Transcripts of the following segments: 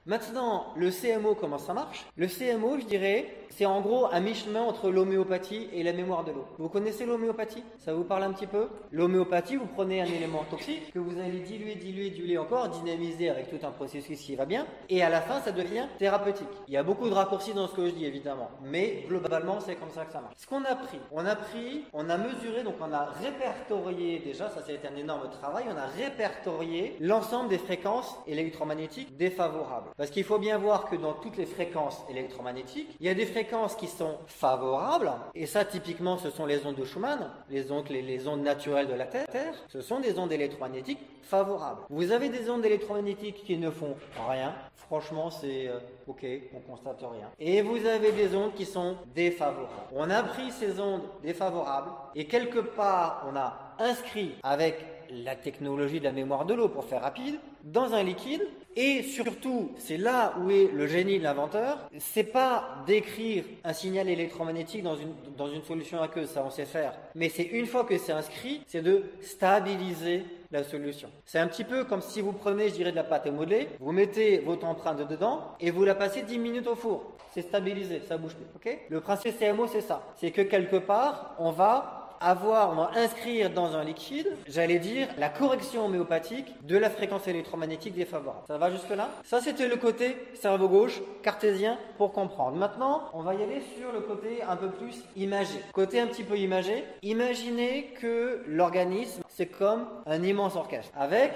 Maintenant, le CMO, comment ça marche? Le CMO, je dirais, c'est en gros à mi-chemin entre l'homéopathie et la mémoire de l'eau. Vous connaissez l'homéopathie? Ça vous parle un petit peu? L'homéopathie, vous prenez un élément toxique que vous allez diluer encore, dynamiser avec tout un processus qui va bien, et à la fin, ça devient thérapeutique. Il y a beaucoup de raccourcis dans ce que je dis, évidemment, mais globalement, c'est comme ça que ça marche. Ce qu'on a pris, on a mesuré, donc on a répertorié déjà, ça c'est un énorme travail, on a répertorié l'ensemble des fréquences électromagnétiques défavorables. Parce qu'il faut bien voir que dans toutes les fréquences électromagnétiques, il y a des fréquences qui sont favorables, et ça typiquement ce sont les ondes de Schumann, les ondes naturelles de la Terre, ce sont des ondes électromagnétiques favorables. Vous avez des ondes électromagnétiques qui ne font rien, franchement c'est ok, on constate rien. Et vous avez des ondes qui sont défavorables. On a pris ces ondes défavorables, et quelque part on a inscrit avec la technologie de la mémoire de l'eau, pour faire rapide, dans un liquide. Et surtout, c'est là où est le génie de l'inventeur, c'est pas d'écrire un signal électromagnétique dans une solution aqueuse, ça on sait faire, mais c'est une fois que c'est inscrit, c'est de stabiliser la solution. C'est un petit peu comme si vous prenez, je dirais, de la pâte à modeler, vous mettez votre empreinte dedans et vous la passez 10 minutes au four. C'est stabilisé, ça bouge plus, ok? Le principe CMO, c'est ça. C'est que quelque part, on va inscrire dans un liquide, j'allais dire, la correction homéopathique de la fréquence électromagnétique défavorable. Ça va jusque là? Ça, c'était le côté cerveau gauche, cartésien, pour comprendre. Maintenant, on va y aller sur le côté un peu plus imagé. Côté un petit peu imagé, imaginez que l'organisme, c'est comme un immense orchestre, avec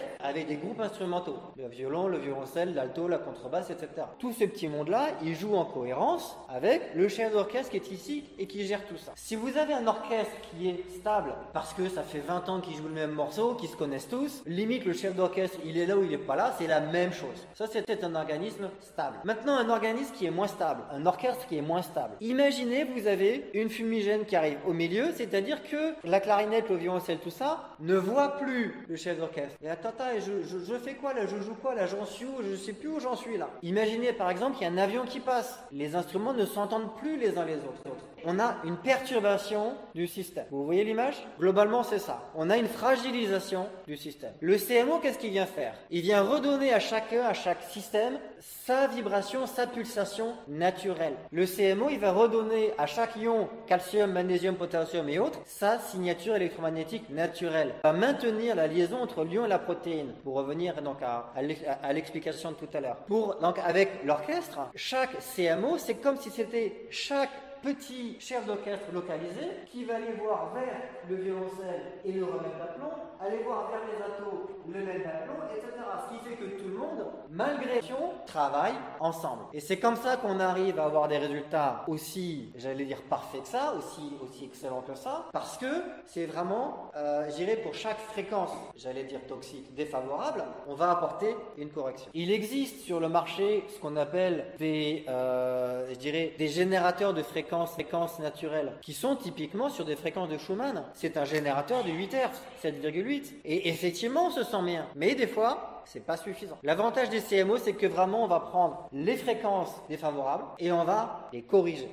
des groupes instrumentaux. Le violon, le violoncelle, l'alto, la contrebasse, etc. Tout ce petit monde-là, il joue en cohérence avec le chef d'orchestre qui est ici et qui gère tout ça. Si vous avez un orchestre qui est stable, parce que ça fait 20 ans qu'ils jouent le même morceau, qu'ils se connaissent tous, limite le chef d'orchestre, il est là ou il est pas là, c'est la même chose. Ça, c'était un organisme stable. Maintenant, un organisme qui est moins stable, un orchestre qui est moins stable. Imaginez, vous avez une fumigène qui arrive au milieu, c'est-à-dire que la clarinette, le violoncelle, tout ça, ne voit plus le chef d'orchestre. Et attends, je fais quoi là? Je joue quoi là? J'en suis où? Je sais plus où j'en suis là. Imaginez par exemple qu'il y a un avion qui passe. Les instruments ne s'entendent plus les uns les autres. On a une perturbation du système. Vous voyez l'image? Globalement, c'est ça. On a une fragilisation du système. Le CMO, qu'est-ce qu'il vient faire? Il vient redonner à chaque système sa vibration, sa pulsation naturelle. Le CMO, il va redonner à chaque ion, calcium, magnésium, potassium et autres, sa signature électromagnétique naturelle. Il va maintenir la liaison entre l'ion et la protéine. Pour revenir donc à l'explication de tout à l'heure. Donc avec l'orchestre, chaque CMO, c'est comme si c'était chaque petit chef d'orchestre localisé qui va aller voir vers le violoncelle et le remettre d'aplomb, aller voir vers les altos, le mettre d'aplomb, etc. Ce qui fait que tout le monde, malgré tout, travaille ensemble. Et c'est comme ça qu'on arrive à avoir des résultats aussi, j'allais dire parfaits que ça, aussi excellents que ça, parce que c'est vraiment, je dirais, pour chaque fréquence, j'allais dire toxique, défavorable, on va apporter une correction. Il existe sur le marché ce qu'on appelle des générateurs de fréquences naturelles, qui sont typiquement sur des fréquences de Schumann. C'est un générateur de 8 Hz, 7,8. Et effectivement, on se sent bien. Mais des fois, c'est pas suffisant. L'avantage des CMO, c'est que vraiment, on va prendre les fréquences défavorables et on va les corriger.